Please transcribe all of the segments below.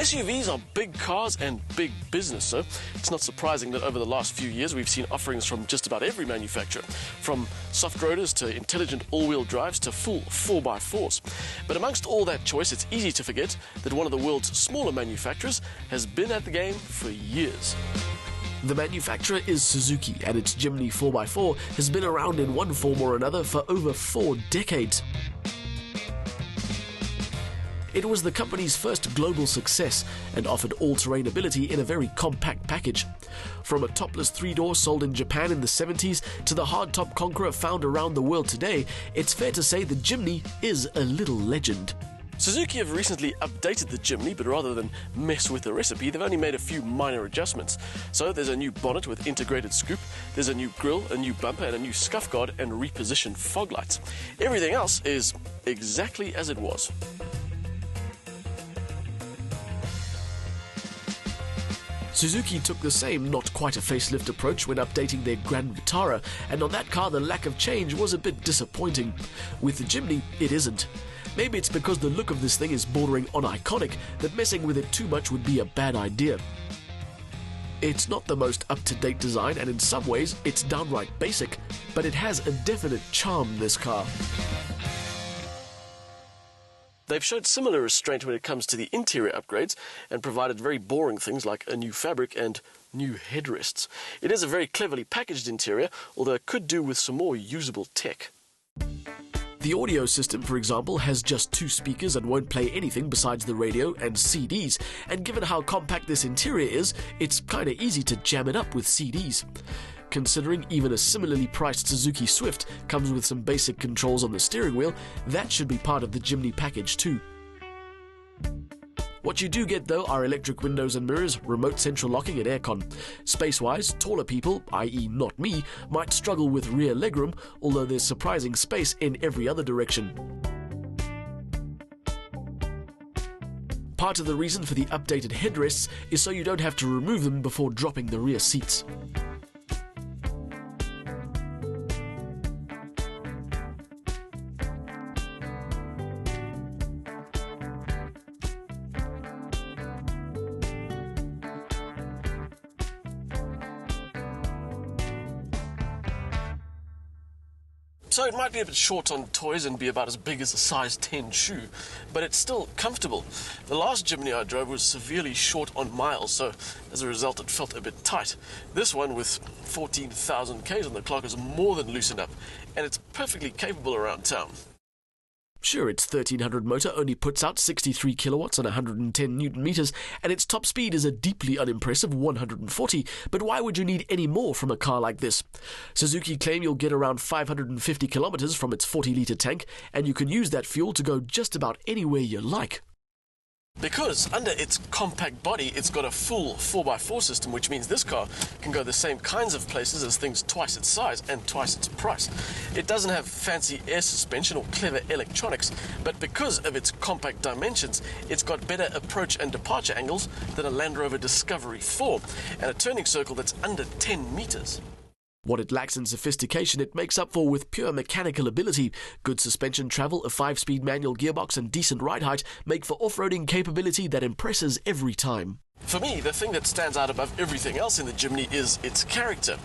SUVs are big cars and big business, so it's not surprising that over the last few years we've seen offerings from just about every manufacturer, from soft roaders to intelligent all-wheel drives to full 4x4s. But amongst all that choice, it's easy to forget that one of the world's smaller manufacturers has been at the game for years. The manufacturer is Suzuki, and its Jimny 4x4 has been around in one form or another for over 4 decades. It was the company's first global success and offered all-terrain ability in a very compact package. From a topless 3-door sold in Japan in the 70s to the hardtop Conqueror found around the world today, it's fair to say the Jimny is a little legend. Suzuki have recently updated the Jimny, but rather than mess with the recipe, they've only made a few minor adjustments. So there's a new bonnet with integrated scoop, there's a new grille, a new bumper and a new scuff guard and repositioned fog lights. Everything else is exactly as it was. Suzuki took the same not quite a facelift approach when updating their Grand Vitara, and on that car the lack of change was a bit disappointing. With the Jimny, it isn't. Maybe it's because the look of this thing is bordering on iconic that messing with it too much would be a bad idea. It's not the most up-to-date design, and in some ways it's downright basic, but it has a definite charm, this car. They've showed similar restraint when it comes to the interior upgrades and provided very boring things like a new fabric and new headrests. It is a very cleverly packaged interior, although it could do with some more usable tech. The audio system, for example, has just 2 speakers and won't play anything besides the radio and CDs, and given how compact this interior is, it's kinda easy to jam it up with CDs. Considering even a similarly priced Suzuki Swift comes with some basic controls on the steering wheel, that should be part of the Jimny package too. What you do get though are electric windows and mirrors, remote central locking and aircon. Space-wise, taller people, i.e. not me, might struggle with rear legroom, although there's surprising space in every other direction. Part of the reason for the updated headrests is so you don't have to remove them before dropping the rear seats. So it might be a bit short on toys and be about as big as a size 10 shoe, but it's still comfortable. The last Jimny I drove was severely short on miles, so as a result it felt a bit tight. This one with 14,000 Ks on the clock is more than loosened up, and it's perfectly capable around town. Sure, its 1300 motor only puts out 63 kilowatts and 110 newton meters, and its top speed is a deeply unimpressive 140, but why would you need any more from a car like this? Suzuki claim you'll get around 550 kilometers from its 40-litre tank, and you can use that fuel to go just about anywhere you like. Because under its compact body, it's got a full 4x4 system, which means this car can go the same kinds of places as things twice its size and twice its price. It doesn't have fancy air suspension or clever electronics, but because of its compact dimensions, it's got better approach and departure angles than a Land Rover Discovery 4, and a turning circle that's under 10 meters. What it lacks in sophistication, it makes up for with pure mechanical ability. Good suspension travel, a 5-speed manual gearbox and decent ride height make for off-roading capability that impresses every time. For me, the thing that stands out above everything else in the Jimny is its character.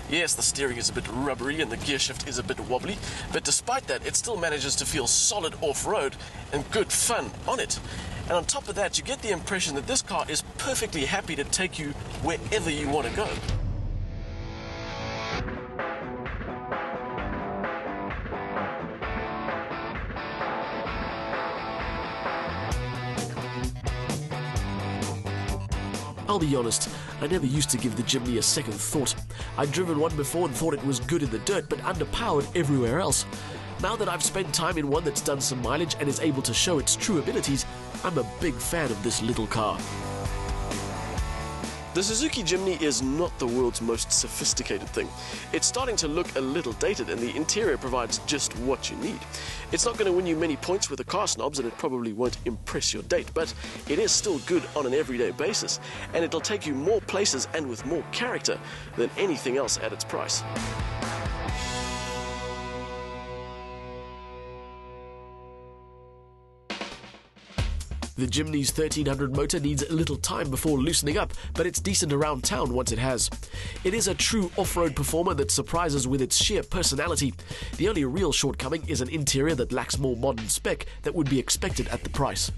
Yes, the steering is a bit rubbery and the gear shift is a bit wobbly, but despite that, it still manages to feel solid off-road and good fun on it. And on top of that, you get the impression that this car is perfectly happy to take you wherever you want to go. I'll be honest, I never used to give the Jimny a second thought. I'd driven one before and thought it was good in the dirt, but underpowered everywhere else. Now that I've spent time in one that's done some mileage and is able to show its true abilities, I'm a big fan of this little car. The Suzuki Jimny is not the world's most sophisticated thing. It's starting to look a little dated, and the interior provides just what you need. It's not going to win you many points with the car snobs, and it probably won't impress your date, but it is still good on an everyday basis, and it'll take you more places and with more character than anything else at its price. The Jimny's 1300 motor needs a little time before loosening up, but it's decent around town once it has. It is a true off-road performer that surprises with its sheer personality. The only real shortcoming is an interior that lacks more modern spec that would be expected at the price.